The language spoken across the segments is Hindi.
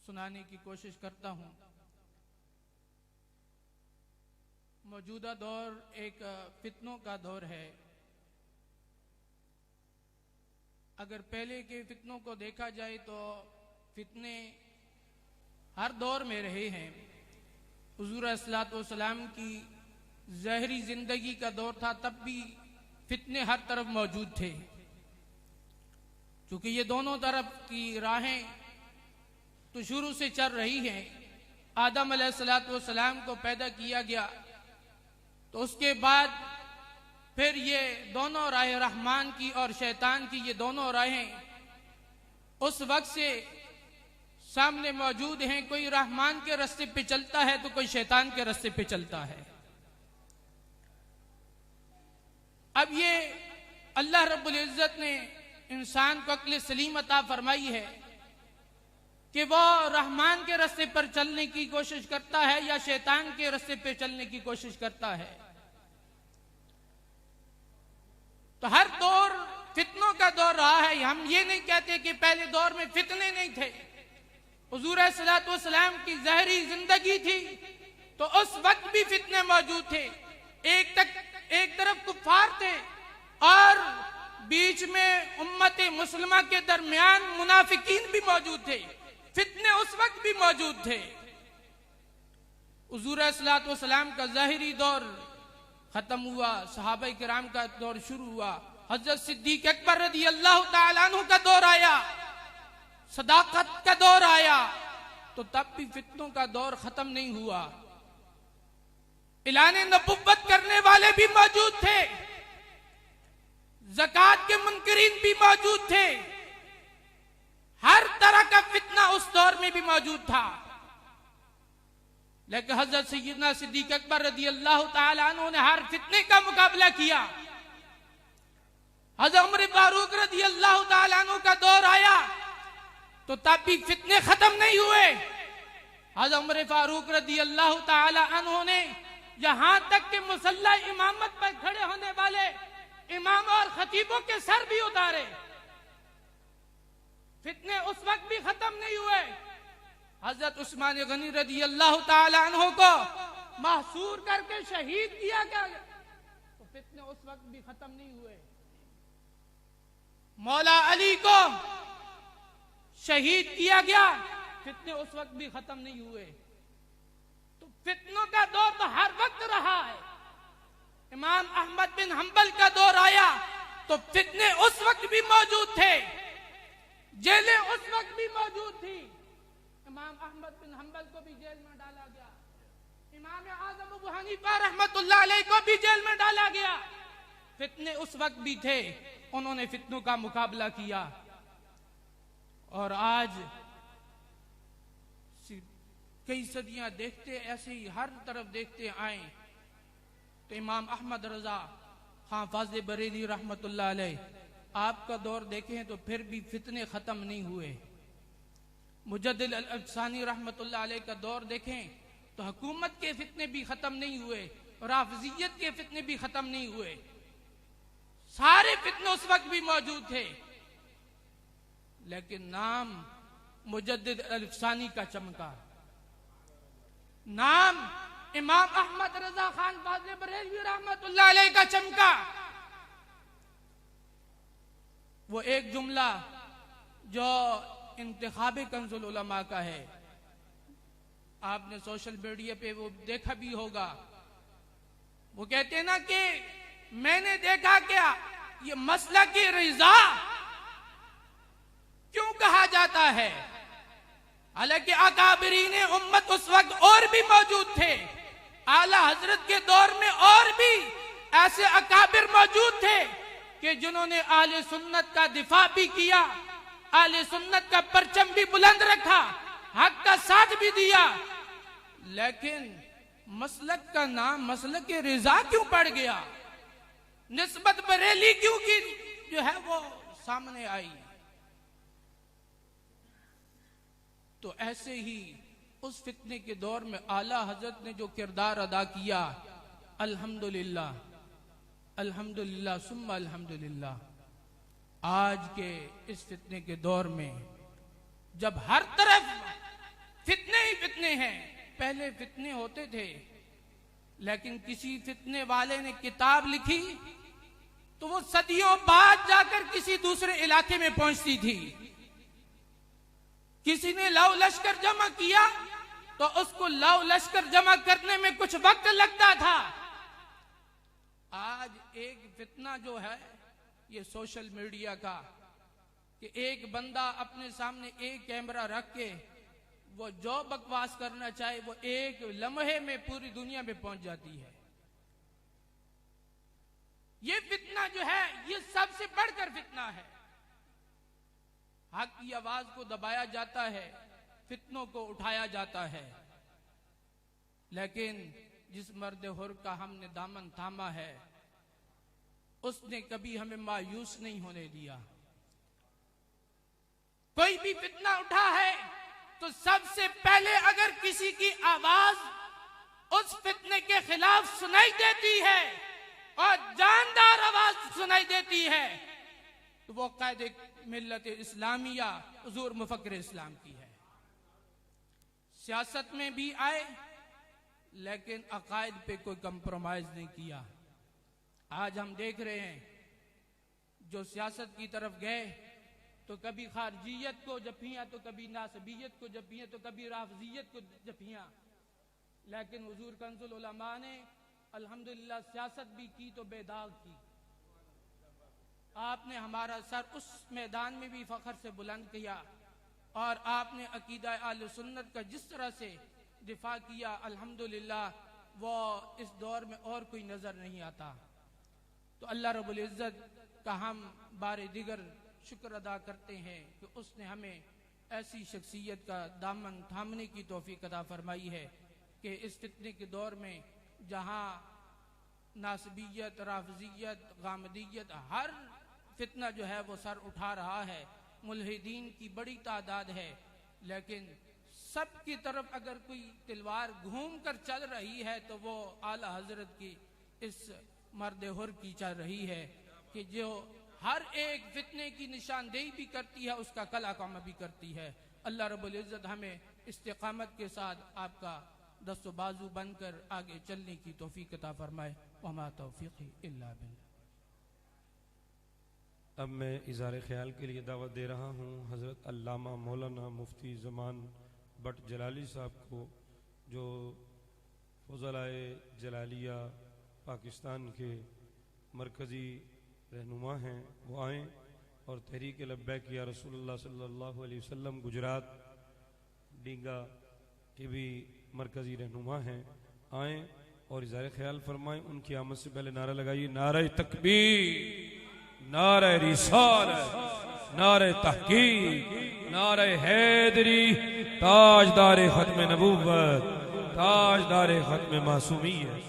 सुनाने की कोशिश करता हूं। मौजूदा दौर एक फितनों का दौर है। अगर पहले के फितनों को देखा जाए तो फितने हर दौर में रहे हैं। हुजूर अस्सलातु वस्सलाम की ज़ाहिरी जिंदगी का दौर था, तब भी फितने हर तरफ मौजूद थे, क्योंकि ये दोनों तरफ की राहें तो शुरू से चल रही हैं। आदम अलैहिस्सलातु वस्सलाम को पैदा किया गया तो उसके बाद फिर ये दोनों राहें, रहमान की और शैतान की, ये दोनों राहें उस वक्त से सामने मौजूद हैं। कोई रहमान के रास्ते पे चलता है तो कोई शैतान के रास्ते पे चलता है। अब ये अल्लाह रब्बुल इज्जत ने इंसान को अक्ल सलीम अता फरमाई है कि वो रहमान के रास्ते पर चलने की कोशिश करता है या शैतान के रास्ते पे चलने की कोशिश करता है। तो हर दौर फितनों का दौर रहा है। हम ये नहीं कहते कि पहले दौर में फितने नहीं थे। हुजूर सल्लल्लाहु अलैहि वसल्लम की ज़ाहिरी जिंदगी थी तो उस वक्त भी फितने मौजूद थे। एक तरफ कुफ्फार थे और बीच में उम्मत मुस्लिमा के दरमियान मुनाफिकीन भी मौजूद थे। फितने उस वक्त भी मौजूद थे। हुजूर सल्लल्लाहु अलैहि वसल्लम का ज़ाहिरी दौर खत्म हुआ, सहाबा किराम का दौर शुरू हुआ। हजरत सिद्दीक अकबर रज़ी अल्लाह तआला अन्हु का दौर आया, सदाकत का दौर आया, तो तब भी फितनों का दौर खत्म नहीं हुआ। ऐलान नबुव्वत करने वाले भी मौजूद थे, ज़कात के मुनकरीन भी मौजूद थे। हर तरह का फितना उस दौर में भी मौजूद था। लेकिन हजरत सैयदना सिद्दीक अकबर रज़ी अल्लाह तआला अन्हु ने हर फितने का मुकाबला किया। हजरत उमर फारूक रज़ी अल्लाह तआला अन्हु का दौर आया तो तब भी फितने खत्म नहीं हुए। हजरत उमर फारूक रज़ी अल्लाह तआला अन्हु ने यहां तक कि मुसल्ला इमामत पर खड़े होने वाले इमाम और खतीबों के सर भी उतारे। फितने उस वक्त भी खत्म नहीं हुए। हजरत उस्मान गनी रज़ी अल्लाह तआला अन्हु को महसूर करके शहीद किया गया तो फितने उस वक्त भी खत्म नहीं हुए। मौला अली को शहीद किया गया, फितने उस वक्त भी खत्म नहीं हुए। तो फितनों का दौर तो हर वक्त रहा है। इमाम अहमद बिन हंबल का दौर आया तो फितने उस वक्त भी मौजूद थे, जेलें उस वक्त भी मौजूद थी। इमाम अहमद बिन हंबल को भी जेल में डाला गया, इमाम आजम अबू हनीफा रहमतुल्लाह अलैह को भी जेल में डाला गया। फितने उस वक्त भी थे, उन्होंने फितनों का मुकाबला किया। और आज कई सदियां देखते ऐसे ही हर तरफ देखते आए तो इमाम अहमद रजा खां फाज़े बरेली रहमतुल्लाह अलैह, आपका दौर देखें तो फिर भी फितने खत्म नहीं हुए। मुजद्दिद अल-अफ़सानी रहमतुल्लाह अलैह का दौर देखें तो हुकूमत के फितने भी खत्म नहीं हुए, राफ़िज़ियत के फितने भी खत्म नहीं हुए। सारे फितने उस वक्त भी मौजूद थे, लेकिन नाम मुजद्दिद अल-अफ़सानी का चमका, नाम इमाम अहमद रजा खान फाज़े बरेलवी रहमतुल्लाह अलैह का चमका। वो एक जुमला जो इंतखाब कंजुल उलमा का है, आपने सोशल मीडिया पे वो देखा भी होगा। वो कहते हैं ना कि मैंने देखा क्या ये मसला की रिजा क्यों कहा जाता है, हालांकि अकाबरीन उम्मत उस वक्त और भी मौजूद थे। आला हजरत के दौर में और भी ऐसे अकाबिर मौजूद थे कि जिन्होंने आले सुन्नत का दिफा भी किया, आले सुन्नत का परचम भी बुलंद रखा, हक का साथ भी दिया। लेकिन मसलक का नाम मसलक रिजा क्यों पड़ गया, निस्बत बरेली क्यों की जो है वो सामने आई। तो ऐसे ही उस फितने के दौर में आला हजरत ने जो किरदार अदा किया, अल्हम्दुलिल्लाह अल्हम्दुलिल्लाह सुम्मा अल्हम्दुलिल्लाह। आज के इस फितने के दौर में जब हर तरफ फितने हैं। पहले फितने होते थे, लेकिन किसी फितने वाले ने किताब लिखी तो वो सदियों बाद जाकर किसी दूसरे इलाके में पहुंचती थी। किसी ने लव लश्कर जमा किया तो उसको लव लश्कर जमा करने में कुछ वक्त लगता था। आज एक फितना जो है ये सोशल मीडिया का, कि एक बंदा अपने सामने एक कैमरा रख के वो जो बकवास करना चाहे वो एक लम्हे में पूरी दुनिया में पहुंच जाती है। ये फितना जो है ये सबसे बढ़कर फितना है। हक की आवाज को दबाया जाता है, फितनों को उठाया जाता है, लेकिन जिस मर्द हुर का हमने दामन थामा है उसने कभी हमें मायूस नहीं होने दिया। कोई भी फितना उठा है तो सबसे पहले अगर किसी की आवाज उस फितने के खिलाफ सुनाई देती है और जानदार आवाज सुनाई देती है तो वो कायदे मिल्लत इस्लामिया हुजूर मुफक्किर इस्लाम की है। सियासत में भी आए लेकिन अकायद पे कोई कंप्रोमाइज नहीं किया। आज हम देख रहे हैं जो सियासत की तरफ गए तो कभी खारजियत को जफियां, तो कभी नासबियत को जफियां, तो कभी राफजियत को जफियां, लेकिन हुजूर कंजुल उलमा ने अल्हम्दुलिल्लाह सियासत भी की तो बेदाग की। आपने हमारा सर उस मैदान में भी फख्र से बुलंद किया और आपने अकीदा अहले सुन्नत का जिस तरह से दिफा किया, अल्हम्दुलिल्लाह वो इस दौर में और कोई नजर नहीं आता। तो अल्लाह रब्बुल इज्जत का हम बारे दिगर शुक्र अदा करते हैं कि उसने हमें ऐसी शख्सियत का दामन थामने की तौफीक अता फरमाई है कि इस फितने के दौर में जहाँ नासबियत, राफजियत, गामदियत, हर फितना जो है वो सर उठा रहा है, मुल्हिदीन की बड़ी तादाद है, लेकिन सब की तरफ अगर कोई तलवार घूम कर चल रही है तो वो आला हजरत की इस मर्द हुर की चल रही है कि जो हर एक फितने की निशानदेही भी करती है, उसका कला काम भी करती है। अल्लाह रब्बुल इज्जत हमें इस्तिकामत के साथ आपका दस्तो बाजू बनकर आगे चलने की तौफीक अता फरमाए। वमा तौफीकी इल्ला बिल्लाह। अब मैं इज़हार ख्याल के लिए दावत दे रहा हूँ हज़रत अल्लामा मौलाना मुफ्ती ज़मान बट जलाली साहब को, जो फ़ज़लाए जलालिया पाकिस्तान के मरकज़ी रहनुमा हैं, वो आएँ और तहरीक लब्बैक या रसूलुल्लाह सल्लल्लाहु अलैहि वसल्लम गुजरात डींगा के भी मरकज़ी रहनुमा हैं, आएँ और इज़हार ख्याल फरमाएँ। उनकी आमद से पहले नारा लगाइए, नारे तकबीर, नारे रिसालत, नारे तहकीक, नारे हैदरी, ताजदारे खत्म नबूवत, ताजदारे खत्म मासूमियत।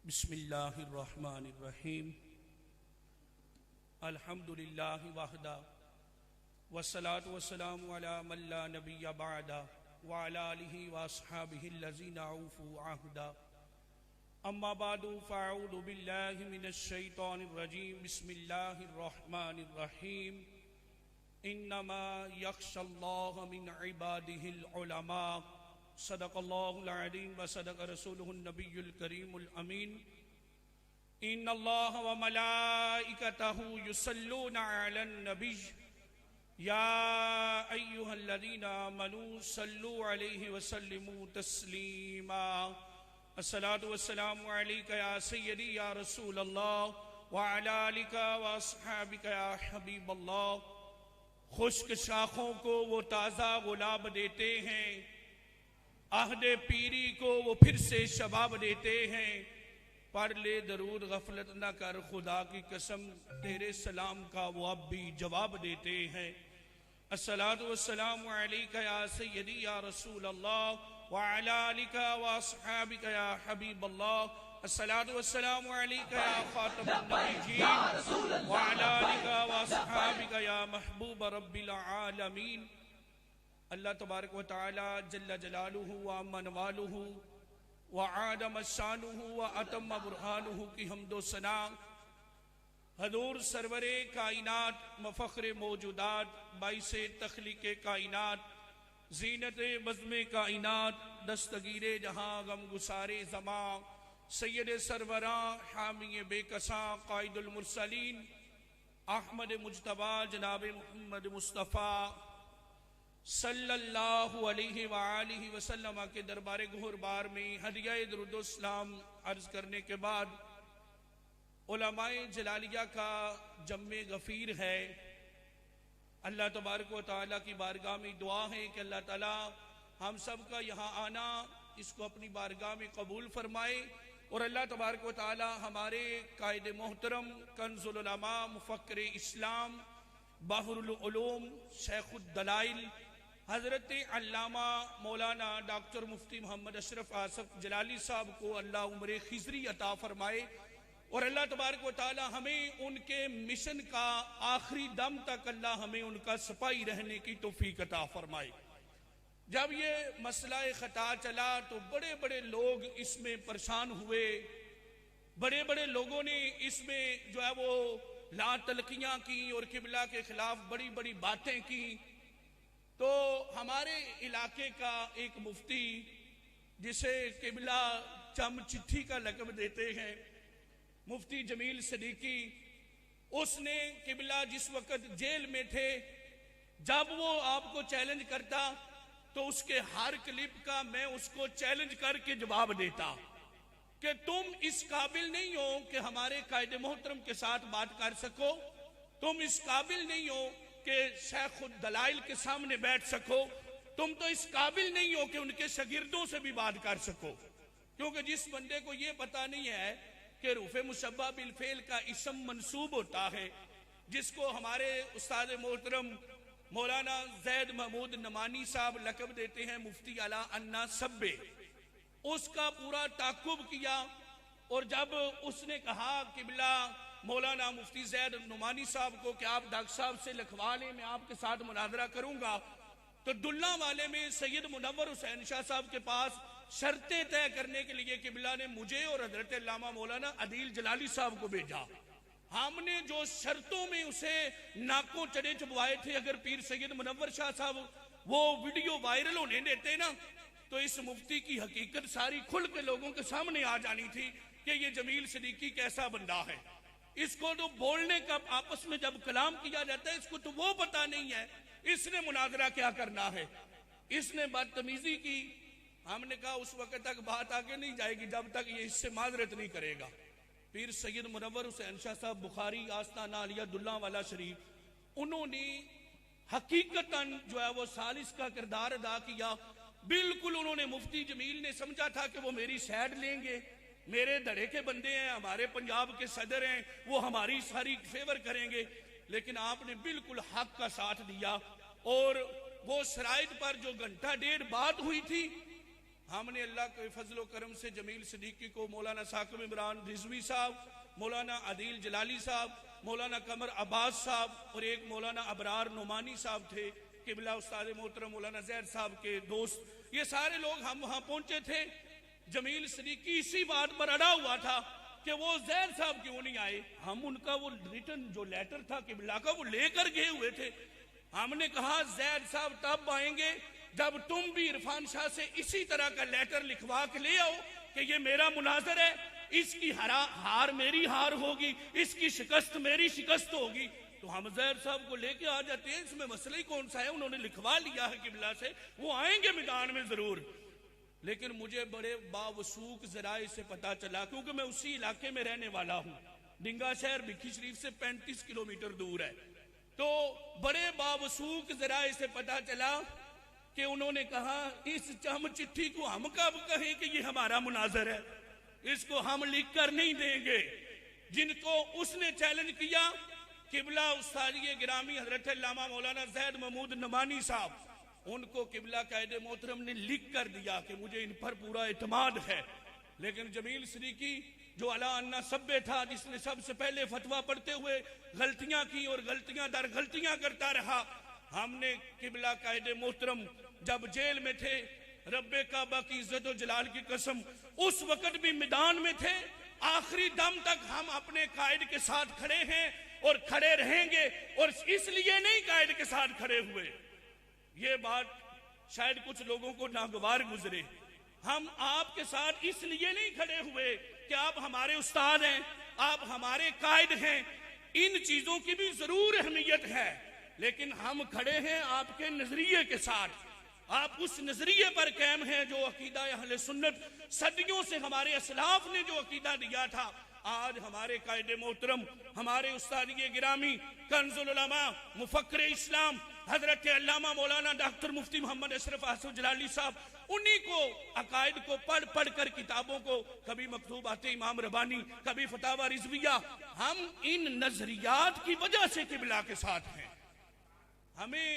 बिस्मिल्लाहिर्रहमानिर्रहीम। अल्हम्दुलिल्लाहि वहदा वस्सलातु वस्सलामु अला मन ला नबिय्य बअदा व अला आलिहि व अस्हाबिहि allज़ीना औफू अहदा। अम्मा बादु फ़अऊज़ु बिल्लाहि मिनश शैतानिर रजीम। बिस्मिल्लाहिर्रहमानिर्रहीम। इन्नमा यख्शल्लाह मिन इबादिहिल उलमा। सदक़ल्लाहुल अज़ीम व सदक़ रसूलुहुन नबियुल करीमुल अमीन। इन्नल्लाह व मलाइकतहु युसल्लूना अलन नबी या अय्युहल्लज़ीना आमनू सल्लू अलैहि व सल्लिमू तस्लीमा। अस्सलातु वस्सलामु अलैका या सय्यदी या रसूलल्लाह व अला आलिका व अस्हाबिका या हबीबल्लाह। खुश्क शाखों को वो ताज़ा गुलाब देते हैं, आहदे पीरी को वो फिर से शबाब देते हैं। पढ़ ले दरूद गफलत न कर, खुदा की कसम तेरे सलाम का वो अब भी जवाब देते हैं। अस्सलातु वस्सलामु अलैका या सय्यदी या रसूल अल्लाह व अला आलिका व अस्हाबिका या हबीब अल्लाह। अस्सलातु वस्सलामु अलैका या खातमुन नबिय्यीन व अला आलिका व अस्हाबिका या महबूब रब्बिल आलमीन। अल्लाह तबारक व तआला जल्ल जलालुहु व अम्मा नवालुहु व आदम शानुहुहु व अतम्म बुरहानुहु की हम्दो सना हजूर सरवरे कायनात मफखरे मौजूदात बाइसे तख्लीके कायनात जीनत बज़्मे कायनात दस्तगीरे जहां गम गुसारे ज़मा सैयद सरवरा हामी बेकसा कायदुल मुरसलीन अहमद मुज्तबा जनाब मोहम्मद मुस्तफ़ा सल्लल्लाहु अलैहि वालिहि वसल्लम के दरबार गुहरबार में हदिया दुरूद-ओ-सलाम अर्ज करने के बाद उलमाए जलालिया का जम्मे गफीर है। अल्लाह तबारक व तआला की बारगाह में दुआ है कि अल्लाह ताला हम सब का यहाँ आना इसको अपनी बारगाह में कबूल फरमाए और अल्लाह तबारक व तआला हमारे कायदे मोहतरम कंजुल उलमा मुफक्किर इस्लाम बहरुल उलूम शेखुद दलाइल हजरत अल्लामा मौलाना डॉक्टर मुफ्ती मोहम्मद अशरफ आसफ जलाली साहब को अल्लाह उम्र खिजरी अता फरमाए और अल्लाह तबारक व तआला हमें उनके मिशन का आखिरी दम तक अल्लाह हमें उनका सिपाही रहने की तौफीक अता फरमाए। जब ये मसला खता चला तो बड़े बड़े लोग इसमें परेशान हुए, बड़े बड़े लोगों ने इसमें जो है वो ला तलकियां की और किबला के खिलाफ बड़ी बड़ी बातें की। तो हमारे इलाके का एक मुफ्ती जिसे किबला चम चिट्ठी का लक़ब देते हैं, मुफ्ती जमील सदीकी, उसने किबला जिस वक्त जेल में थे जब वो आपको चैलेंज करता तो उसके हर क्लिप का मैं उसको चैलेंज करके जवाब देता कि तुम इस काबिल नहीं हो कि हमारे कायदे मोहतरम के साथ बात कर सको, तुम इस काबिल नहीं हो कि शेखुद दलाइल के सामने बैठ सको, तुम तो इस काबिल नहीं हो कि उनके शागिर्दों से भी बात कर सको। क्योंकि जिस बंदे को ये पता नहीं है कि रूफ़े मुशब्बा बिल फेल का इसम मंसूब होता है, जिसको हमारे उस्ताद मोहतरम मौलाना जैद महमूद नमानी साहब लक़ब देते हैं मुफ्ती अला अन्ना सब्बे, उसका पूरा ताकुब किया और जब उसने कहा किबला मौलाना मुफ्ती जैद नुमानी साहब को कि आप डॉक्टर साहब से लिखवा लें, मैं आपके साथ मुनाजरा करूंगा, तो दुल्ला वाले में सैयद मुनव्वर हुसैन शाह साहब के पास शर्तें तय करने के लिए किबला ने मुझे और हजरत अल्लामा मौलाना अदील जलाली साहब को भेजा। हमने जो शर्तों में उसे नाकों चढ़े चबवाए थे, अगर पीर सैयद मुनव्वर शाह साहब वो वीडियो वायरल होने देते ना तो इस मुफ्ती की हकीकत सारी खुल के लोगों के सामने आ जानी थी कि ये जमील सदीकी कैसा बंदा है। इसको तो बोलने का आपस में जब कलाम किया जाता है इसको तो वो पता नहीं है इसने मुनाजरा क्या करना है। इसने बदतमीजी की। हमने कहा उस वक्त तक बात आगे नहीं जाएगी जब तक ये इससे माजरत नहीं करेगा। पीर सैयद मुनव्वर हुसैन शाह साहब बुखारी आस्ताना आलिया दुल्ला वाला शरीफ, उन्होंने हकीकतन जो है वो सालिस का किरदार अदा किया। बिल्कुल उन्होंने मुफ्ती जमील ने समझा था कि वो मेरी साइड लेंगे, मेरे धड़े के बंदे हैं, हमारे पंजाब के सदर हैं, वो हमारी सारी फेवर करेंगे, लेकिन आपने बिल्कुल हक का साथ दिया। और वो शराइत पर जो घंटा डेढ़ बात हुई थी, हमने अल्लाह के फजलो करम से जमील सदीकी को मौलाना साकिब इमरान रिजवी साहब, मौलाना अदील जलाली साहब, मौलाना कमर अब्बास साहब और एक मौलाना अबरार नुमानी साहब थे, किबला उस्ताद मोहतरम मौलाना जैद साहब के दोस्त, ये सारे लोग हम वहां पहुंचे थे। जमील सदीकी इसी बात पर अड़ा हुआ था कि वो जैद साहब क्यों नहीं आए। हम उनका वो रिटर्न जो लेटर था किबला का वो लेकर गए हुए थे। हमने कहा जैद साहब तब आएंगे जब तुम भी इरफान शाह से इसी तरह का लेटर लिखवा के ले आओ कि ये मेरा मुनाजर है, इसकी हार मेरी हार होगी, इसकी शिकस्त मेरी शिकस्त होगी, तो हम जैद साहब को लेके आ जाते हैं। इसमें मसला ही कौन सा है, उन्होंने लिखवा लिया है किबला से, वो आएंगे मैदान में जरूर। लेकिन मुझे बड़े बावसूक जराए से पता चला, क्योंकि मैं उसी इलाके में रहने वाला हूँ, डिंगा शहर भिक्की शरीफ से 35 किलोमीटर दूर है, तो बड़े बावसूक जराए से पता चला कि उन्होंने कहा इस चम चिट्ठी को हम कब कहें कि ये हमारा मुनाजर है, इसको हम लिख कर नहीं देंगे। जिनको उसने चैलेंज किया किबला उस्तादी गिरामी हजरत अल्लामा मौलाना जैद महमूद नमानी साहब, उनको किबला कायदे मोहतरम ने लिख कर दिया कि मुझे इन पर पूरा एतमाद है। लेकिन जमील सदीकी जो अला अन्ना सब्बे था, जिसने सबसे पहले फतवा पढ़ते हुए गलतियां की और गलतियां दर गलतियां करता रहा, हमने किबला कायदे मोहतरम जब जेल में थे, रब्बे काबा की इज्जत और जलाल की कसम, उस वक्त भी मैदान में थे आखिरी दम तक हम अपने कायद के साथ खड़े हैं और खड़े रहेंगे। और इसलिए नहीं कायद के साथ खड़े हुए, ये बात शायद कुछ लोगों को नागवार गुजरे, हम आपके साथ इसलिए नहीं खड़े हुए कि आप हमारे उस्ताद हैं, आप हमारे कायद हैं, इन चीजों की भी जरूर अहमियत है, लेकिन हम खड़े हैं आपके नजरिए के साथ। आप उस नजरिए पर कायम हैं जो अकीदा अहले सुन्नत सदियों से हमारे असलाफ ने जो अकीदा दिया था। आज हमारे कायदे मोहतरम, हमारे उस्ताद गिरामी, कंजुल उलमा, मुफक्किर इस्लाम हजरत अल्लामा मौलाना डॉक्टर मुफ्ती मोहम्मद अशरफ आसिफ जलाली साहब, उन्हीं को अकायद को पढ़ पढ़ कर किताबों को, कभी मकतूबात इमाम रबानी, कभी फतावा रिजविया, हम इन नजरियात की वजह से किबला के साथ हैं। हमें,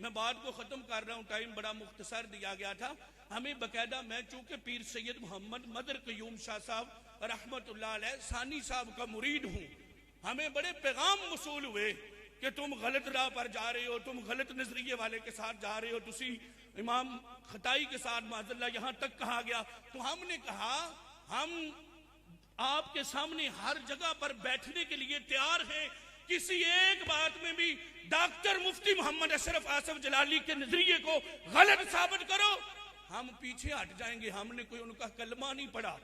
मैं बात को खत्म कर रहा हूं, टाइम बड़ा मुख्तसर दिया गया था। हमें बकायदा, मैं चूंकि पीर सैयद मोहम्मद मदर कयूम शाह साहब रहमतुल्लाह अलैह सानी साहब का मुरीद हूं, हमें बड़े पैगाम वसूल हुए कि तुम गलत राह पर जा रहे हो, तुम गलत नजरिए वाले के साथ जा रहे हो, तुसी इमाम खताई के साथ माज़ल्लाह यहां तक कहा गया। तो हमने कहा हम आपके सामने हर जगह पर बैठने के लिए तैयार हैं, किसी एक बात में भी डॉक्टर मुफ्ती मोहम्मद अशरफ आसिफ जलाली के नजरिए को गलत साबित करो, हम पीछे हट जाएंगे। हमने कोई उनका कलमा नहीं पढ़ा,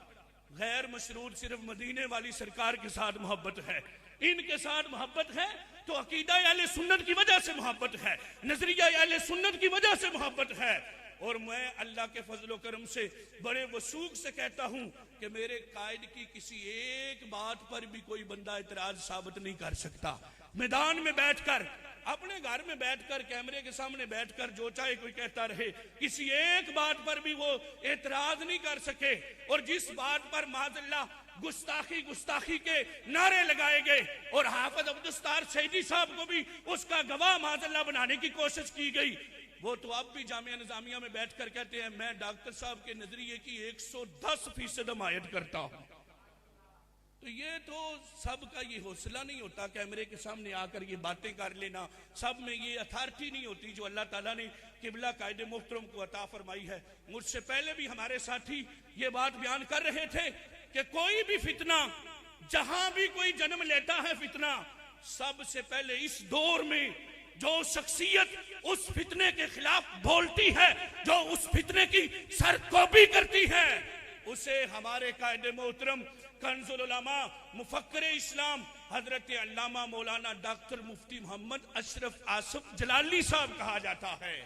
गैर मशरूत सिर्फ मदीने वाली सरकार के साथ मोहब्बत है, इनके साथ मोहब्बत है तो अकीदा अहले सुन्नत की वजह से मोहब्बत है, नजरिया अहले सुन्नत की वजह से मोहब्बत है। और मैं अल्लाह के फजल करम से बड़े वसूख से कहता हूं कि मेरे कायद की किसी एक बात पर भी कोई बंदा इतराज साबित नहीं कर सकता। मैदान में बैठकर, अपने घर में बैठकर, कैमरे के सामने बैठकर जो चाहे कोई कहता रहे, किसी एक बात पर भी वो एतराज नहीं कर सके। और जिस बात पर माज़ल्लाह गुस्ताखी के नारे लगाए गए और हाफिज अब्दुस्तार सईदी साहब को भी उसका गवाह माज़ल्लाह बनाने की कोशिश की गई, वो तो अब भी जामिया निजामिया में बैठकर कहते हैं मैं डॉक्टर साहब के नजरिए की 110% हमायत करता हूं। तो ये तो सबका ये हौसला नहीं होता कैमरे के सामने आकर ये बातें कर लेना, सब में ये अथॉरिटी नहीं होती जो अल्लाह ताला ने किबला कायदे मोहतरम को अता फरमाई है। मुझसे पहले भी हमारे साथी ये बात बयान कर रहे थे कि कोई भी फितना, जहां भी कोई जन्म लेता है फितना, सबसे पहले इस दौर में जो शख्सियत उस फितने के खिलाफ बोलती है, जो उस फितने की सरकोबी करती है, उसे हमारे कायदे मोहतरम कंजुल उलमा मुफक्किर इस्लाम हजरत अल्लामा मौलाना डॉक्टर मुफ्ती मोहम्मद अशरफ आसिफ जलाली साहब कहा जाता है।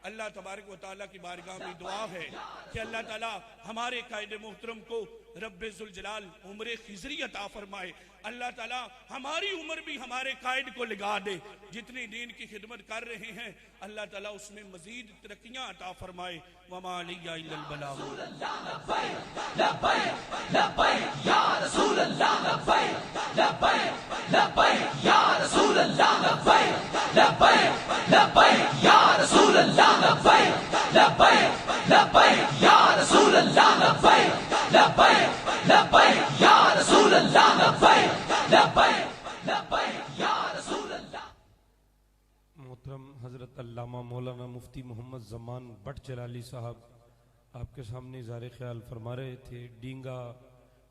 अल्लाह तबारक व तआला की बारगाह में दुआ है कि अल्लाह ताला हमारे कायदे मोहतरम को रब्बे जुल जलाल उम्र खिजरी अता फरमाए। अल्लाह ताला हमारी उम्र भी हमारे कायद को लगा दे, जितनी दीन की खिदमत कर रहे हैं अल्लाह ताला उसमें मजीद तरक्कियां अता फरमाए। वमा अलैया इल्लल बलाग। मोहतरम हजरत अल्लामा मौलाना मुफ्ती मोहम्मद ज़मान बट जलाली साहब आपके सामने इज़हार ख्याल फरमा रहे थे। डींगा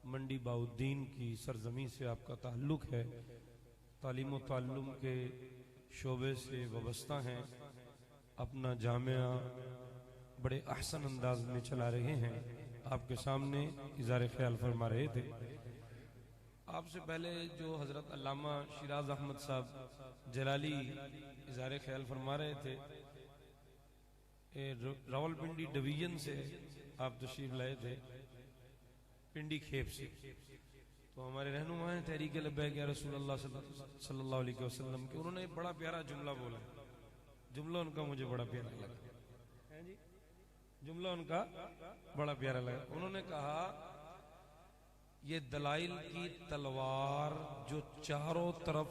मंडी बाउद्दीन की सरजमी से आपका ताल्लुक़ है, तालीम व ताल्लुम के शोबे से वाबस्ता हैं, अपना जामिया बड़े अहसन अंदाज में चला रहे हैं। आपके सामने इज़हार ख्याल फरमा रहे थे। आपसे पहले जो हजरत अल्लामा शिराज अहमद साहब जलाली इज़हार ख्याल फरमा रहे थे, रावलपिंडी डिवीजन से आप तशरीफ लाए थे, पिंडी खेप से। तो हमारे रहनुमा हैं तहरीक लब्बैक या रसूलुल्लाह सल्लल्लाहु अलैहि वसल्लम के, उन्होंने बड़ा प्यारा जुमला बोला, जुमला उनका मुझे बड़ा प्यारा लगा, जुमला उनका बड़ा प्यारा लगा। उन्होंने कहा ये दलाइल की तलवार जो चारों तरफ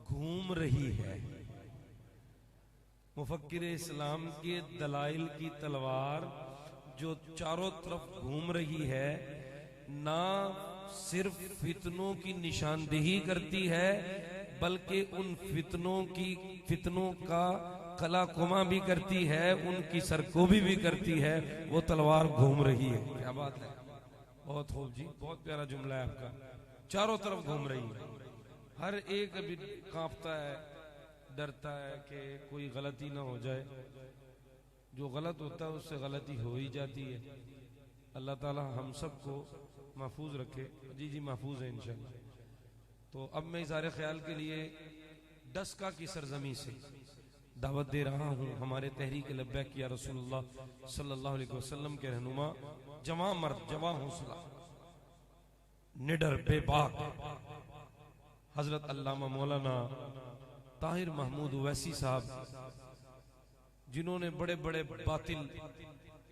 घूम रही है, मुफक्किर इस्लाम के दलाइल की तलवार जो चारों तरफ घूम रही है, ना सिर्फ फितनों की निशानदेही करती है बल्कि उन फितनों का कलाकुमा भी करती है, उनकी सरकोबी भी करती है। वो तलवार घूम रही है। क्या बात है, बहुत खूब जी, बहुत प्यारा जुमला है आपका। चारों तरफ घूम रही है, हर एक अभी कांपता है, डरता है कि कोई गलती ना हो जाए। जो गलत होता है उससे गलती हो ही जाती है। अल्लाह ताला हम सबको महफूज रखे। जी जी महफूज है इंशाल्लाह। तो अब मैं इज़हार ख्याल के लिए डस्का की सरजमी से दावत दे रहा हूँ हमारे तहरीक लब्बैक या रसूलुल्लाह सल्लल्लाहु अलैहि वसल्लम के रहनुमा, जवां मर्द, जवां हौसला, निडर बेबाक हजरत अल्लामा मौलाना ताहिर महमूद ओवैसी साहब, जिन्होंने बड़े बड़े बातिल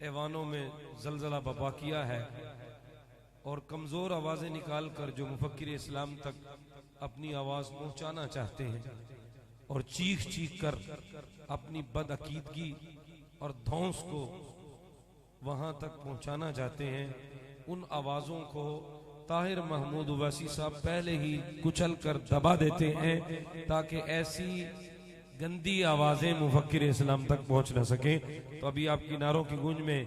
ऐवानों में जलजला बपा किया है और कमजोर आवाजें निकाल कर जो मुफक्किर इस्लाम तक अपनी आवाज पहुंचाना चाहते हैं और चीख चीख कर अपनी बदअकीदगी और धौंस को वहां तक पहुंचाना चाहते हैं, उन आवाजों को ताहिर महमूद ओवैसी साहब पहले ही कुचल कर दबा देते हैं ताकि ऐसी गंदी आवाजें मुफक्किर इस्लाम तक पहुंच न सके। तो अभी आपकी नारों की गूंज में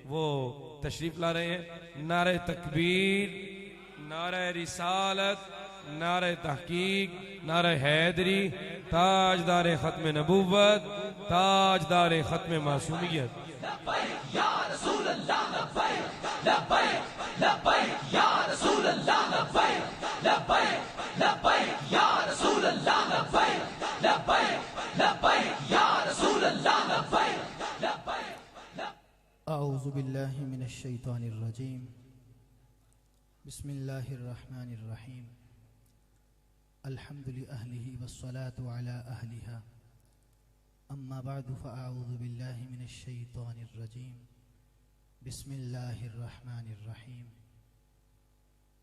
वो तशरीफ ला रहे हैं। नारे तकबीर, नारे रिसालत, नारे तहकीक, नारे हैदरी, ताजदार खत्म नबूवत, ताजदार खत्म मासूमियत। अऊज़ु बिल्लाहि मिनश शैतानिर रजीम, बिस्मिल्लाहिर रहमानिर रहीम, अल्हम्दुलिल्लाहि अहलिही वस्सलातु अला अहलिहा, अम्मा बअदु फ़अऊज़ु बिल्लाहि मिनश शैतानिर रजीम, बिस्मिल्लाहिर रहमानिर रहीम,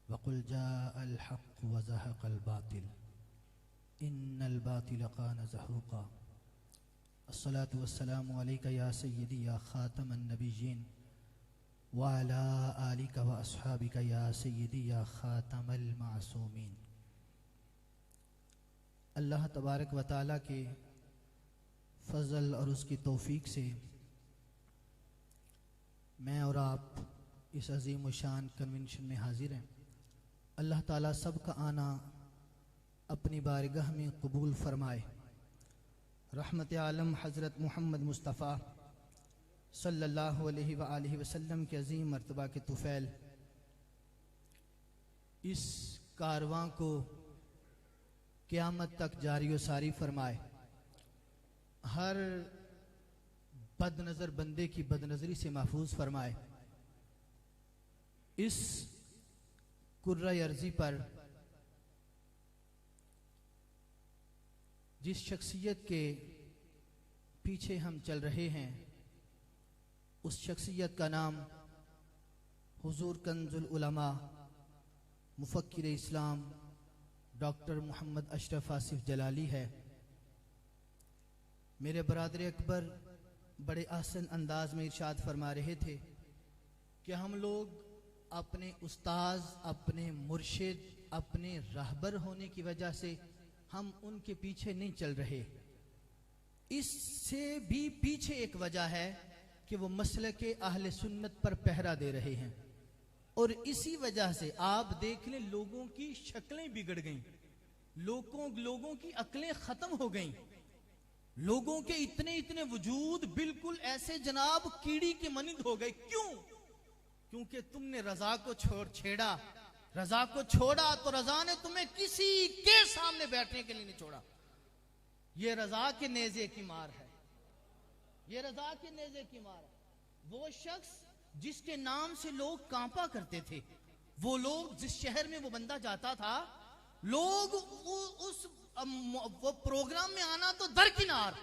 वक़ुल जाअल हक़्क़ु व ज़हक़ल बातिल, इन्नल बातिल कान ज़हूक़ा। अस्सलातु वस्सलामु अलैका या सय्यदी या खातमन नबिय्यीन व अला आलिका व अस्हाबिका या सय्यदी या खातमल मासूमीन। अल्लाह तबारक व तआला के फजल और उसकी तौफीक से मैं और आप इस अजीम शान कन्वेंशन में हाजिर हैं। अल्लाह ताला सबका आना अपनी बारगाह में कबूल फरमाए। रहमत आलम हज़रत मोहम्मद मुस्तफ़ा सल्लल्लाहु अलैहि व आलिहि वसल्लम के अजीम मर्तबा के तुफ़ैल इस कारवां को क़यामत तक जारी व सारी फरमाए। हर बदनज़र बंदे की बदनज़री से महफूज फरमाए। इस कुर्रा अर्ज़ी पर जिस शख्सियत के पीछे हम चल रहे हैं उस शख्सियत का नाम हुजूर कंजुल उलमा मुफक्किर इस्लाम डॉक्टर मोहम्मद अशरफ आसिफ जलाली है। मेरे बरादर अकबर बड़े आसान अंदाज में इरशाद फरमा रहे थे कि हम लोग अपने उस्ताद, अपने मुर्शिद, अपने रहबर होने की वजह से हम उनके पीछे नहीं चल रहे। इससे भी पीछे एक वजह है कि वो मसलके अहले सुन्नत पर पहरा दे रहे हैं और इसी वजह से आप देख लें लोगों की शक्लें बिगड़ गईं, लोगों की अक्लें खत्म हो गईं, लोगों के इतने इतने वजूद बिल्कुल ऐसे जनाब कीड़ी के मनिंद हो गए। क्यों? क्योंकि तुमने रजा को छेड़ा, रजा को छोड़ा तो रजा ने तुम्हें किसी के सामने बैठने के लिए नहीं छोड़ा। ये रजा के नेजे की मार है, ये रजा के नेजे की मार है। वो शख्स जिसके नाम से लोग कांपा करते थे, वो लोग जिस शहर में वो बंदा जाता था, लोग वो प्रोग्राम में आना तो दरकिनार,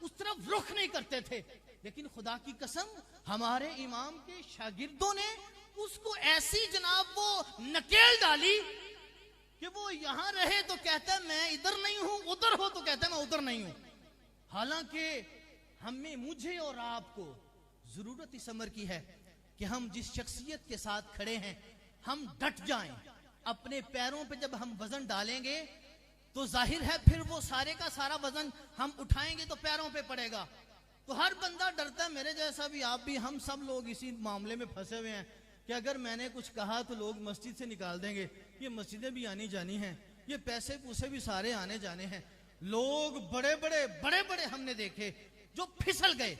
उस तरफ रुख नहीं करते थे। लेकिन खुदा की कसम हमारे इमाम के शागिर्दों ने उसको ऐसी जनाब वो नकेल डाली कि वो यहां रहे तो कहता है मैं इधर नहीं हूं, उधर हो तो कहता है मैं उधर नहीं हूं। हालांकि हमें, मुझे और आपको जरूरत इस अमर की है कि हम जिस शख्सियत के साथ खड़े हैं हम डट जाएं। अपने पैरों पे जब हम वजन डालेंगे तो जाहिर है फिर वो सारे का सारा वजन हम उठाएंगे तो पैरों पे पड़ेगा। तो हर बंदा डरता है, मेरे जैसा भी, आप भी, हम सब लोग इसी मामले में फंसे हुए हैं कि अगर मैंने कुछ कहा तो लोग मस्जिद से निकाल देंगे, ये मस्जिदें भी आनी जानी हैं, ये पैसे पूसे भी सारे आने जाने हैं। लोग बड़े बड़े हमने देखे जो फिसल गए।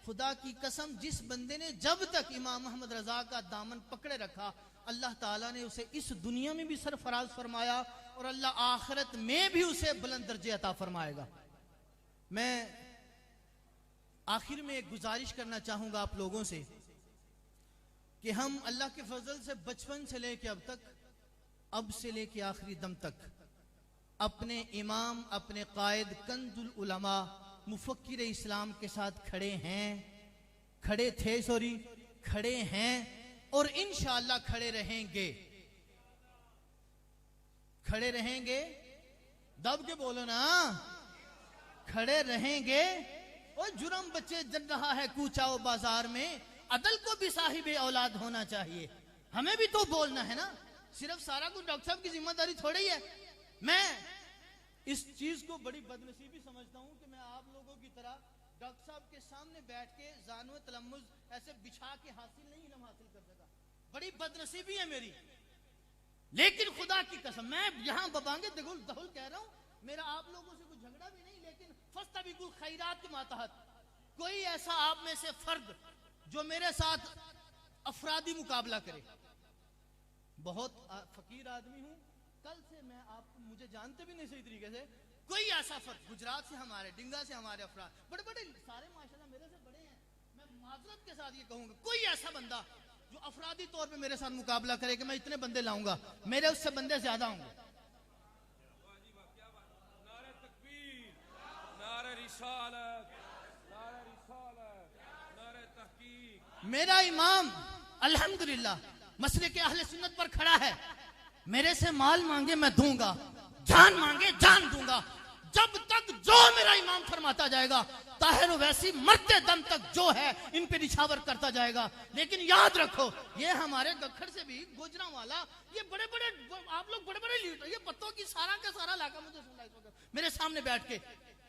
खुदा की कसम, जिस बंदे ने जब तक इमाम मोहम्मद रजा का दामन पकड़े रखा, अल्लाह ताला ने उसे इस दुनिया में भी सरफराज फरमाया और अल्लाह आखिरत में भी उसे बुलंद दर्जे अता फरमाएगा। मैं आखिर में एक गुजारिश करना चाहूंगा आप लोगों से कि हम अल्लाह के फजल से बचपन से लेके अब तक, अब से लेके आखिरी दम तक अपने इमाम, अपने कायद कंजुल उलमा मुफक्किर इस्लाम के साथ खड़े हैं और इंशाअल्लाह खड़े रहेंगे। दब के बोलो ना, खड़े रहेंगे। और जुर्म बच्चे जल रहा है कूचाओ बाजार में, अदल को भी साहिब औलाद होना चाहिए। हमें भी तो बोलना है ना, सिर्फ सारा कुछ डॉक्टर साहब की जिम्मेदारी थोड़ी है। मैं इस चीज को बड़ी बदनसीबी समझता हूं कि मैं आप लोगों की तरह डॉक्टर साहब के सामने बैठ के जानुए तलम्मुज ऐसे बिछा के इल्म हासिल कर सका। बड़ी बदनसीबी है मेरी। लेकिन खुदा की कसम, मैं यहां बबांगे दहुल कह रहा हूं, मेरा आप लोगों से कुछ झगड़ा भी नहीं, लेकिन फस्तबिकुल खैरात के मातहत कोई ऐसा आप में से फर्द जो मेरे साथ अफरादी मुकाबला करे। बहुत फकीर आदमी हूं, कल से मैं आपको, मुझे जानते भी नहीं सही तरीके से, कोई ऐसा फर्द गुजरात से हमारे, डिंगा से हमारे अफराद बड़े सारे माशाल्लाह मेरे से बड़े हैं, मैं माजरत के साथ ये कहूंगा, कोई ऐसा बंदा जो अफरादी तौर पे मेरे साथ मुकाबला करे कि मैं इतने बंदे लाऊंगा, मेरे उससे बंदे ज्यादा होंगे। मेरा इमाम अल्हम्दुलिल्लाह मसले के अहले सुन्नत पर खड़ा है। मेरे से माल मांगे मैं दूंगा, जान मांगे जान दूंगा, जब तक जो मेरा इमाम फरमाता जाएगा। ताहिर वैसी मरते दम तक जो है इन पे निछावर करता जाएगा। लेकिन याद रखो, ये हमारे गखड़ से भी गुजरांवाला, ये बड़े आप लोग बड़े लीडर, ये पत्तों की सारा का सारा इलाका मुझे सुन रहा है इस वक्त मेरे सामने बैठ के।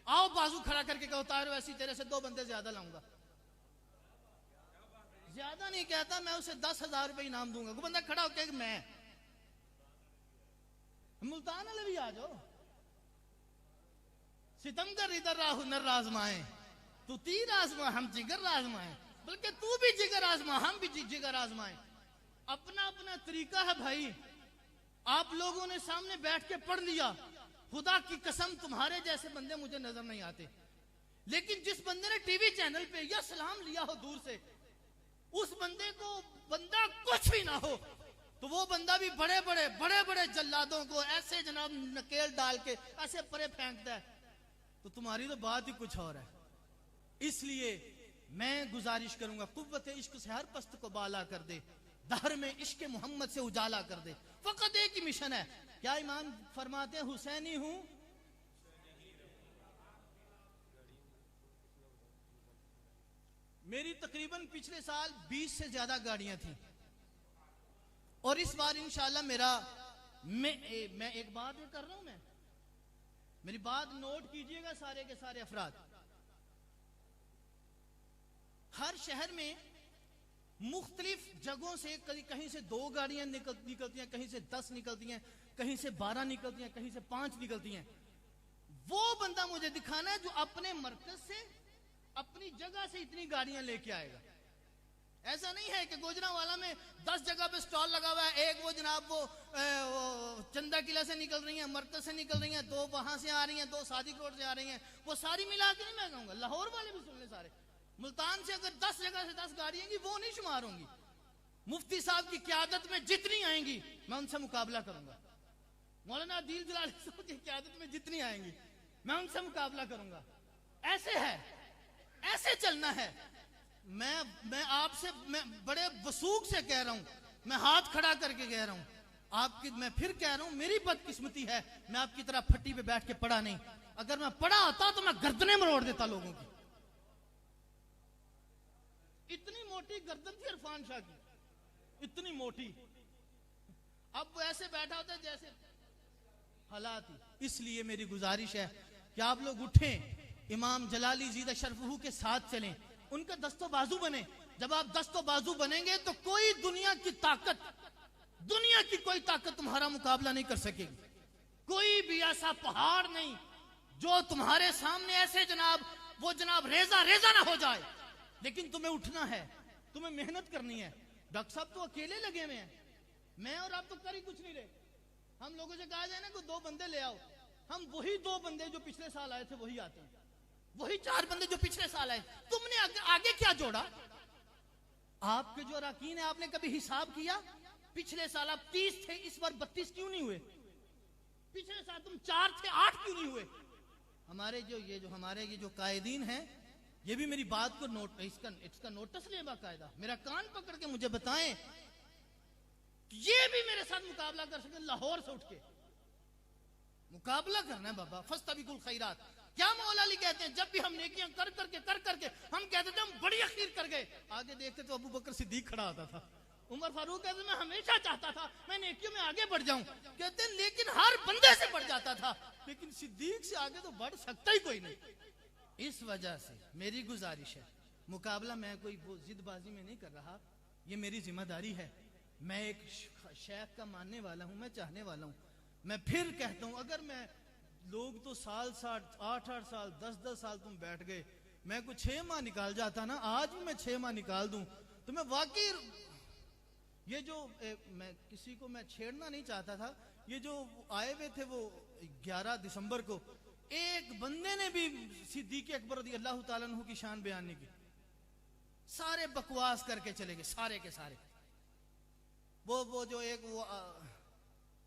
आओ बाजू खड़ा करके कहो ताहिर वैसी तेरे से 2 बंदे ज्यादा लाऊंगा। ज्यादा नहीं कहता, मैं उसे 10,000 रुपए इनाम दूंगा। वो बंदा खड़ा होकर मैं मुल्तान वाले भी आ जाओ। सितमगर इधर राहु नर आजमाए, तू तीर आजमा हम जिगर आजमाए, बल्कि तू भी जिगर आजमा हम भी जिगर आजमाए। अपना अपना तरीका है भाई। आप लोगों ने सामने बैठ के पढ़ लिया, खुदा की कसम तुम्हारे जैसे बंदे मुझे नजर नहीं आते। लेकिन जिस बंदे ने टीवी चैनल पे या सलाम लिया हो दूर से, उस बंदे को बंदा कुछ भी ना हो तो वो बंदा भी बड़े जल्लादों को ऐसे जनाब नकेल डाल के ऐसे परे फेंकता है। तो तुम्हारी तो बात ही कुछ और है। इसलिए मैं गुजारिश करूंगा, कुव्वत इश्क से हर पस्त को बाला कर दे, दहर में इश्क मोहम्मद से उजाला कर दे। फकत एक ही मिशन है। क्या इमाम फरमाते हैं, हुसैनी हूं। मेरी तकरीबन पिछले साल 20 से ज्यादा गाड़ियां थी और इस बार इंशाल्लाह मैं एक बात ये कर रहा हूं, मैं मेरी बात नोट कीजिएगा सारे के सारे अफराद। हर शहर में मुख्तलिफ जगहों से कहीं से 2 गाड़ियां निकलती हैं, कहीं से 10 निकलती हैं, कहीं से 12 निकलती हैं, कहीं से 5 निकलती हैं। वो बंदा मुझे दिखाना है जो अपने मरकज से, अपनी जगह से इतनी गाड़ियां लेके आएगा। ऐसा नहीं है कि गोजरांवाला में 10 जगह पे स्टॉल लगा हुआ है, एक वो जनाब वो चंदा किला से निकल रही हैं, मरकज से निकल रही हैं, 2 वहां से आ रही हैं, 2 सादिक रोड से आ रही हैं, वो सारी मिला के नहीं मैं कहूंगा। लाहौर वाले भी सुन ले सारे। मुल्तान से अगर 10 जगह से 10 गाड़ियां आएंगी वो नहीं शुमार होंगी। मुफ्ती साहब की क्यादत में जितनी आएंगी मैं उनसे मुकाबला करूंगा। मौलाना अदील जलाली साहब की क्यादत में जितनी आएंगी मैं उनसे मुकाबला करूंगा। ऐसे है, ऐसे चलना है। मैं आपसे मैं बड़े वसूख से कह रहा हूं, मैं हाथ खड़ा करके कह रहा हूं आपकी, मैं फिर कह रहा हूं मेरी बदकिस्मती है मैं आपकी तरह फट्टी पे बैठ के पढ़ा नहीं। अगर मैं पढ़ा होता तो मैं गर्दनें मरोड़ देता लोगों की। इतनी मोटी गर्दन थी इरफान शाह की, इतनी मोटी। अब वो ऐसे बैठा होता है जैसे हालात ही। इसलिए मेरी गुजारिश है कि आप लोग उठें, इमाम जलाली जीदा शरफहू के साथ चलें, उनका दस्तो बाजू बने। जब आप दस्तो बाजू बनेंगे तो कोई दुनिया की कोई ताकत तुम्हारा मुकाबला नहीं कर सकेगी। कोई भी ऐसा पहाड़ नहीं जो तुम्हारे सामने ऐसे जनाब रेजा रेजा ना हो जाए। लेकिन तुम्हें उठना है, तुम्हें मेहनत करनी है। डॉक्टर साहब तो अकेले लगे हुए हैं, मैं और आप तो कर ही कुछ नहीं रहे। हम लोगों से कहा जाए ना कि 2 बंदे ले आओ, हम वही 2 बंदे जो पिछले साल आए थे वही आते हैं, वही 4 बंदे जो पिछले साल आए। तुमने आगे क्या जोड़ा? आपके जो अरकान है आपने कभी हिसाब किया? पिछले साल आप 30 थे, इस बार 32 क्यों नहीं हुए? पिछले साल तुम 4 थे, 8 क्यों नहीं हुए? हमारे जो कायदीन हैं, ये भी मेरी बात को इसका नोटिस ले बाकायदा, मेरा कान पकड़ के मुझे बताएं कि ये भी मेरे साथ मुकाबला कर सके। लाहौर से उठ के मुकाबला करना है बाबा। फस्तबिकुल खैरात, क्या मौला अली कहते हैं, जब भी हम नेकियां कर करके हम कहते थे हम बड़ी अखीर कर गए, आगे देखते तो अबू बकर सिद्दीक खड़ा होता था। उमर फारूक कहते मैं हमेशा चाहता था मैं नेकियों में आगे बढ़ जाऊं, कहते हैं लेकिन हर बंदे से बढ़ जाता था, लेकिन सिद्दीक से आगे तो बढ़ सकता ही कोई नहीं। इस वजह से मेरी गुजारिश है, मुकाबला मैं कोई जिदबाजी में नहीं कर रहा, ये मेरी जिम्मेदारी है। मैं एक शेख का मानने वाला हूं, मैं चाहने वाला हूं। मैं फिर कहता हूं, अगर मैं लोग तो 8 साल 10 साल तुम बैठ गए, मैं कुछ 6 माह निकाल जाता ना, आज भी मैं 6 माह निकाल दूं तो मैं वाकई ये जो मैं किसी को मैं छेड़ना नहीं चाहता था, ये जो आए हुए थे वो 11 दिसंबर को, एक बंदे ने भी सिद्दीक अकबर रज़ी अल्लाह ताला अन्हु की शान बयान नहीं की। सारे बकवास करके चले गए, सारे के सारे। वो जो एक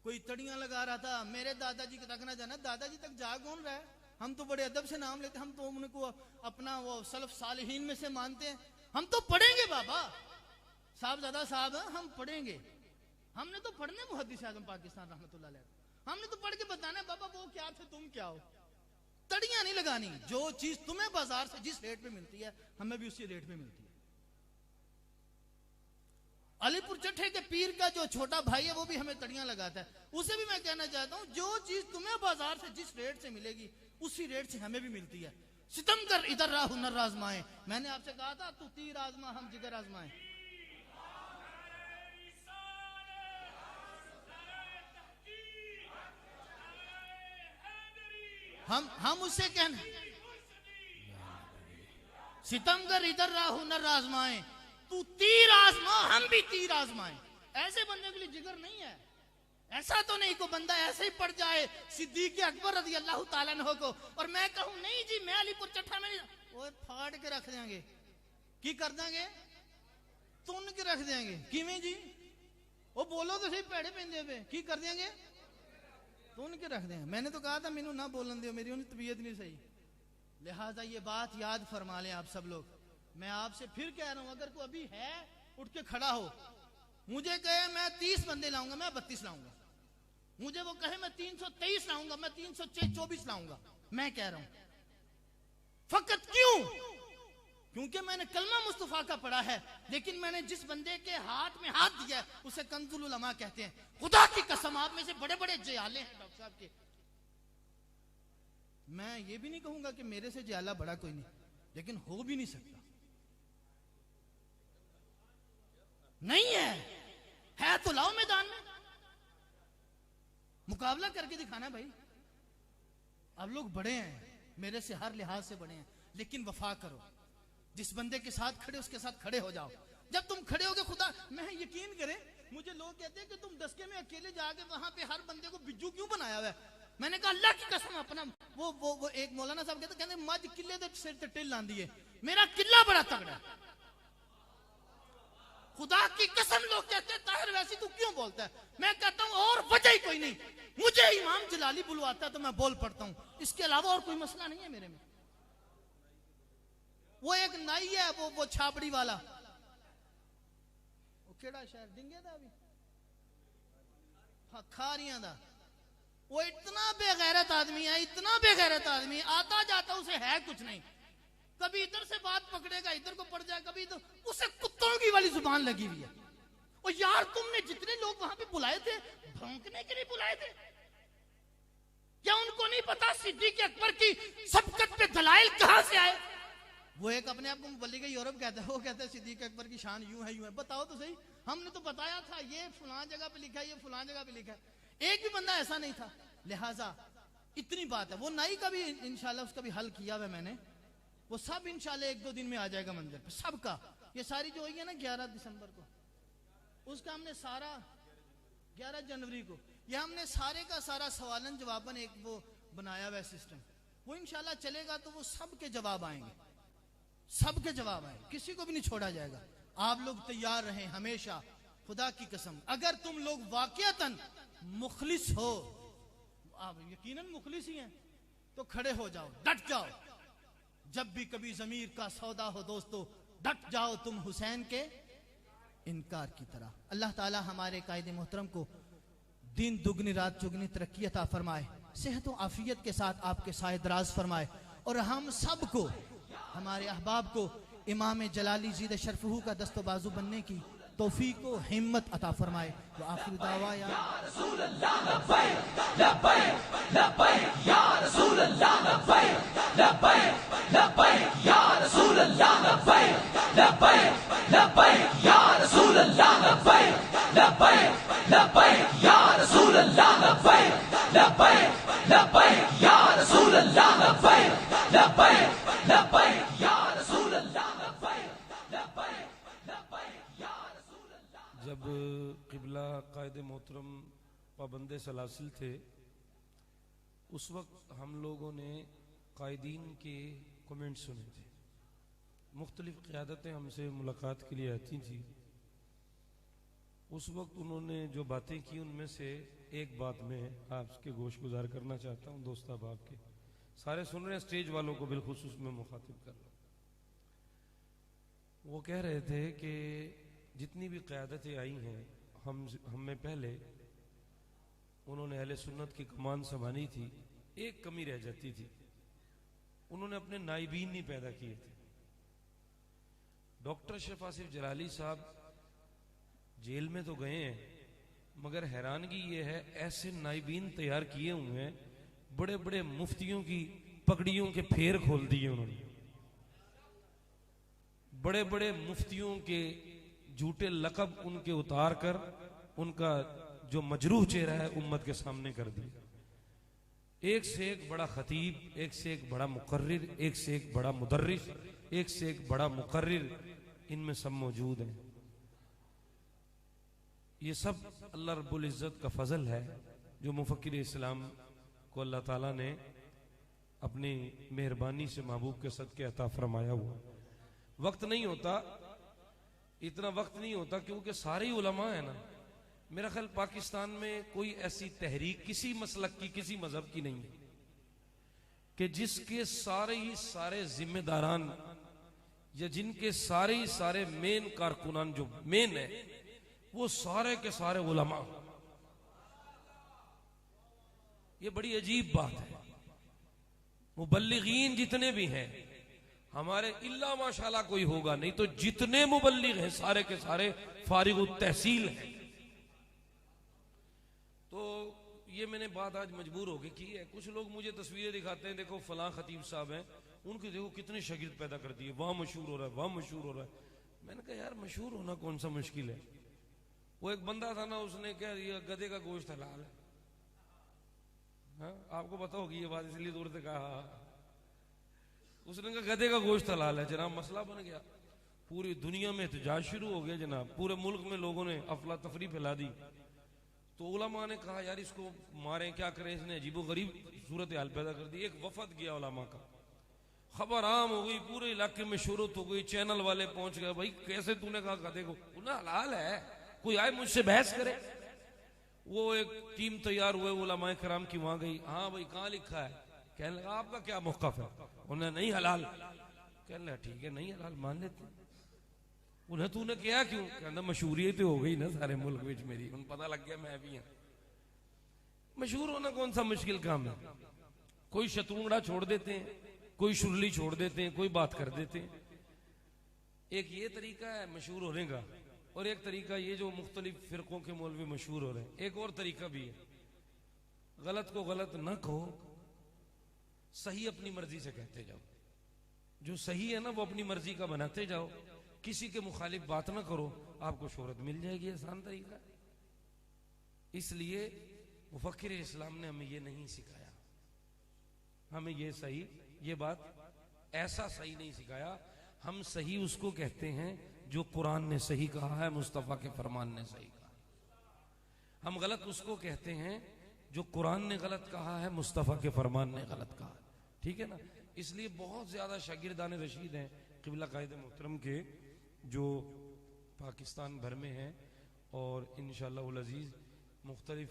कोई तड़ियां लगा रहा था, मेरे दादाजी तक ना जाना, दादाजी तक जा कौन रहा है? हम तो बड़े अदब से नाम लेते, हम तो उनको अपना वो सलफ सालिहीन में से मानते हैं। हम तो पढ़ेंगे बाबा, साहबजादा साहब हम पढ़ेंगे, हमने तो पढ़ने मुहद्दिस आज़म पाकिस्तान रहमतुल्लाह अलैह, हमने तो पढ़ के बताना बाबा वो क्या थे तुम क्या हो। तड़ियां नहीं लगानी, जो चीज तुम्हें बाजार से जिस रेट पे मिलती है हमें भी उसी रेट पे मिलती है। अलीपुर चट्ठे के पीर का जो छोटा भाई है वो भी हमें तड़ियां लगाता है, उसे भी मैं कहना चाहता हूं जो चीज तुम्हें बाजार से जिस रेट से मिलेगी उसी रेट से हमें भी मिलती है। सितमगर इधर रहा हुनर आजमाए, मैंने आपसे कहा था तू तीर आजमा हम जिगर आजमाए। हम उससे कहना सितमगर इधर रहा हुनर आजमाए, तू तीर आजमा हम भी तीर आजमाए। ऐसे बंदे के लिए जिगर नहीं है। ऐसा तो नहीं को बंदा ऐसे ही पड़ जाए सिद्दीक अकबर रज़ी अल्लाह ताला अन्हु को और मैं कहूं नहीं जी मैं अलीपुर चट्ठा में वो फाड़ के रख देंगे, की कर देंगे, तुन के रख देंगे। किवें जी वो बोलो तो सही, पेड़े पेंदे पे की कर देंगे, तुन के रख देंगे। मैंने तो कहा था मैनू ना बोलन दियो, मेरी उन्हें तबीयत नहीं सही, लिहाजा ये बात याद फरमा लें आप सब लोग। मैं आपसे फिर कह रहा हूं, अगर कोई अभी है उठ के खड़ा हो, मुझे कहे मैं 30 बंदे लाऊंगा, मैं 32 लाऊंगा, मुझे वो कहे मैं 323 लाऊंगा, मैं 324 लाऊंगा, मैं कह रहा हूं फकत क्यों? क्योंकि मैंने कलमा मुस्तफा का पढ़ा है, लेकिन मैंने जिस बंदे के हाथ में हाथ दिया है उसे कंजुल उलमा कहते हैं। खुदा की कसम आप में से बड़े बड़े जयाले हैं डॉक्टर साहब के, मैं ये भी नहीं कहूंगा कि मेरे से जयाला बड़ा कोई नहीं, लेकिन हो भी नहीं सकता, नहीं है तो लाओ मैदान में मुकाबला करके दिखाना भाई। अब लोग बड़े हैं, मेरे से हर लिहाज से बड़े हैं, लेकिन वफा करो, जिस बंदे के साथ खड़े उसके साथ खड़े हो जाओ। जब तुम खड़े होगे खुदा मैं यकीन करें, मुझे लोग कहते हैं कि तुम दसके में अकेले जाके वहां पे हर बंदे को बिज्जू क्यों बनाया हुआ है। मैंने कहा अल्लाह की कसम अपना वो एक मौलाना साहब कहते मज किले दे सिर ते टिल आंदी है, मेरा किला बड़ा तगड़ा। खुदा की कसम लोग कहते हैं ताहिर वैसी तू क्यों बोलता है, मैं कहता हूं और वजह ही कोई नहीं, मुझे इमाम जलाली बुलवाता है तो मैं बोल पड़ता हूं, इसके अलावा और कोई मसला नहीं है मेरे में। वो एक नाई है वो छाबड़ी वाला, वो केड़ा शहर डिंगे दा भी हाँ खारियां दा, वो इतना बेगैरत आदमी है, इतना बेगैरत आदमी, आता जाता उसे है कुछ नहीं, कभी इधर से बात पकड़ेगा इधर को पड़ जाए, कभी इधर, उसे कुत्तों की वाली जुबान लगी हुई है। और यार तुमने जितने लोग वहां पे बुलाए थे भौंकने के लिए बुलाए थे, क्या उनको नहीं पता सिद्दीक अकबर की सबकत पे दलाइल कहां से आए? वो एक अपने आप को मुबल्लिग यूरोप कहता है, वो कहता है सिद्दीक अकबर की शान यूं है यूं है। बताओ तो सही, हमने तो बताया था ये फलां जगह पे लिखा है, ये फलां जगह पे लिखा है, एक भी बंदा ऐसा नहीं था। लिहाजा इतनी बात है। वो नाई का भी इंशाल्लाह उसका भी हल किया हुआ मैंने, वो सब इंशाल्लाह 1-2 दिन में आ जाएगा मंदिर पे सबका। ये सारी जो हुई है ना 11 दिसंबर को, उसका हमने सारा 11 जनवरी को, ये हमने सारे का सारा सवालन जवाबन एक वो बनाया हुआ सिस्टम। वो इंशाल्लाह चलेगा तो वो सबके जवाब आएंगे, सबके जवाब आएंगे, किसी को भी नहीं छोड़ा जाएगा। आप लोग तैयार रहें हमेशा, खुदा की कसम। अगर तुम लोग वाकईतन मुखलिस हो, आप यकीनन मुखलिस ही हैं, तो खड़े हो जाओ, डट जाओ। जब भी कभी जमीर का सौदा हो दोस्तों, डट जाओ तुम हुसैन के इनकार की तरह। अल्लाह ताला हमारे कायदे मोहतरम को दिन दुगनी रात चुगनी तरक्की अता फरमाए, सेहत व आफियत के साथ आपके साए दराज फरमाए, और हम सब को, हमारे अहबाब को इमाम जलाली ज़ीद शरफहू का दस्तो बाजू बनने की तौफीक व हिम्मत अता फरमाए। वो आखिर दावा या रसूल अल्लाह लब्बैक लब्बैक लब्बैक या रसूल अल्लाह लब्बैक लब्बैक लब्बैक या रसूल अल्लाह लब्बैक लब्बैक लब्बैक या रसूल अल्लाह लब्बैक लब्बैक लब्बैक या रसूल अल्लाह लब्बैक लब्बैक लब्बैक या रसूल अल्लाह लब्बैक लब्बैक लब्बैक या रसूल अल्लाह लब्बैक लब्बैक लब्बैक या रसूल अल्लाह। जब क़िबला कायदे मोहतरम पाबंदे सलासिल थे, उस वक्त हम लोगों ने कायदीन के कमेंट सुने थे। मुख्तलिफ क़यादतें हमसे मुलाकात के लिए आती थी। उस वक्त उन्होंने जो बातें की, उनमें से एक बात मैं आपके गोश गुजार करना चाहता हूँ। दोस्त अहबाब के सारे सुन रहे हैं, स्टेज वालों को बिलखुसूस में मुखातिब कर रहा हूँ। वो कह रहे थे कि जितनी भी क़यादतें आई हैं हम में पहले, उन्होंने अहले सुन्नत की कमान संभाली थी, एक कमी रह जाती थी, उन्होंने अपने नाइबीन नहीं पैदा किए थे। डॉक्टर शेख आसिफ जलाली साहब जेल में तो गए हैं, मगर हैरानगी ये है ऐसे नाइबीन तैयार किए हुए हैं, बड़े बड़े मुफ्तियों की पगड़ियों के फेर खोल दिए उन्होंने, बड़े बड़े मुफ्तियों के झूठे लकब उनके उतार कर उनका जो मजरूह चेहरा है उम्मत के सामने कर दिया। एक से एक बड़ा खतीब, एक से एक बड़ा मुकर्रिर, एक से एक बड़ा मुदर्रिस, एक से एक बड़ा मुकर्रिर इनमें सब मौजूद हैं। ये सब अल्लाह रब्बुल इज़्ज़त का फजल है जो मुफक्किर इस्लाम को अल्लाह ताला ने अपनी मेहरबानी से महबूब के सदके अता फरमाया हुआ। वक्त नहीं होता, इतना वक्त नहीं होता, क्योंकि सारे उलमा है ना। मेरा ख्याल पाकिस्तान में कोई ऐसी तहरीक किसी मसलक की, किसी मजहब की नहीं है कि जिसके सारे ही सारे जिम्मेदारान या जिनके सारे ही सारे मेन कारकुनान जो मेन है वो सारे के सारे उलमा। ये बड़ी अजीब बात है। मुबल्लिगीन जितने भी हैं हमारे, इल्ला माशाल्लाह कोई होगा नहीं, तो जितने मुबल्लिग हैं सारे के सारे फारिग तहसील हैं। तो ये मैंने बात आज मजबूर होके की है। कुछ लोग मुझे तस्वीरें दिखाते हैं, देखो फलां खतीब साहब हैं, उनके देखो कितने शागिर्द पैदा कर दिए, वहां मशहूर हो रहा है, वहां मशहूर हो रहा है। मैंने कहा यार मशहूर होना कौन सा मुश्किल है। वो एक बंदा था ना, उसने क्या ये गधे का गोश्त हलाल है। हाँ, आपको पता होगी ये बात, इसलिए दूर से कहा। उसने कहा गधे का गोश्त हलाल है जनाब, मसला बन गया। पूरी दुनिया में एहतजाज शुरू हो गया जनाब, पूरे मुल्क में लोगों ने अफला तफरी फैला दी। तो उलमा ने कहा यार इसको मारें, क्या करें, इसने अजीबो गरीब सूरत हाल पैदा कर दी। एक वफद गया उलमा का, खबर आम हो गई, पूरे इलाके में शोहरत हो गई, चैनल वाले पहुंच गए, भाई कैसे तूने कहा गधे को, उन्हें हलाल है, कोई आए मुझसे बहस करे। वो एक टीम तैयार हुए उलमाए कराम की, वहां गई। हाँ भाई कहाँ लिखा है? कहने लगा आपका क्या मौक़िफ़ है? उन्हें नहीं हलाल। कहने लगा ठीक है नहीं हलाल मान लेते। उन्हें तूने किया क्यों? कहना मशहूरियत हो गई ना सारे मुल्क में मेरी, उन्हें पता लग गया मैं भी हूं। मशहूर होना कौन सा मुश्किल काम है? कोई शतरूंगड़ा छोड़ देते हैं, कोई शुरली छोड़ देते हैं, कोई बात कर देते हैं। एक ये तरीका है मशहूर होने का, और एक तरीका ये जो मुख्तलिफ फिरकों के मौलवी मशहूर हो रहे हैं, एक और तरीका भी है। गलत को गलत न कहो, सही अपनी मर्जी से कहते जाओ। जो सही है ना वो अपनी मर्जी का बनाते जाओ, किसी के मुखालिफ बात ना करो, आपको शोहरत मिल जाएगी, आसान तरीका है। इसलिए मुफक्किर इस्लाम ने हमें ये नहीं सिखाया, हमें ये सही, ये बात ऐसा सही नहीं सिखाया। हम सही उसको कहते हैं जो कुरान ने सही कहा है, मुस्तफ़ा के फरमान ने सही कहा। हम गलत उसको कहते हैं जो कुरान ने गलत कहा है, मुस्तफ़ा के फरमान ने गलत कहा। ठीक है ना। इसलिए बहुत ज्यादा शागिर्दान रशीद हैं क़िबला कायद मोहतरम के, जो पाकिस्तान भर में हैं, और इंशाअल्लाह उल अज़ीज़ मुख्तलिफ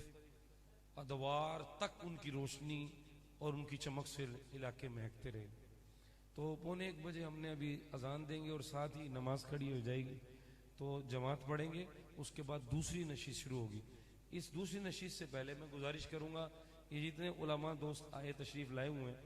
अदवार तक उनकी रोशनी और उनकी चमक से इलाके महकते रहे। तो 1:45 बजे हमने अभी अजान देंगे और साथ ही नमाज खड़ी हो जाएगी, तो जमात पढ़ेंगे, उसके बाद दूसरी नशीद शुरू होगी। इस दूसरी नशीद से पहले मैं गुजारिश करूंगा, ये जितने उलमा दोस्त आए तशरीफ लाए हुए हैं,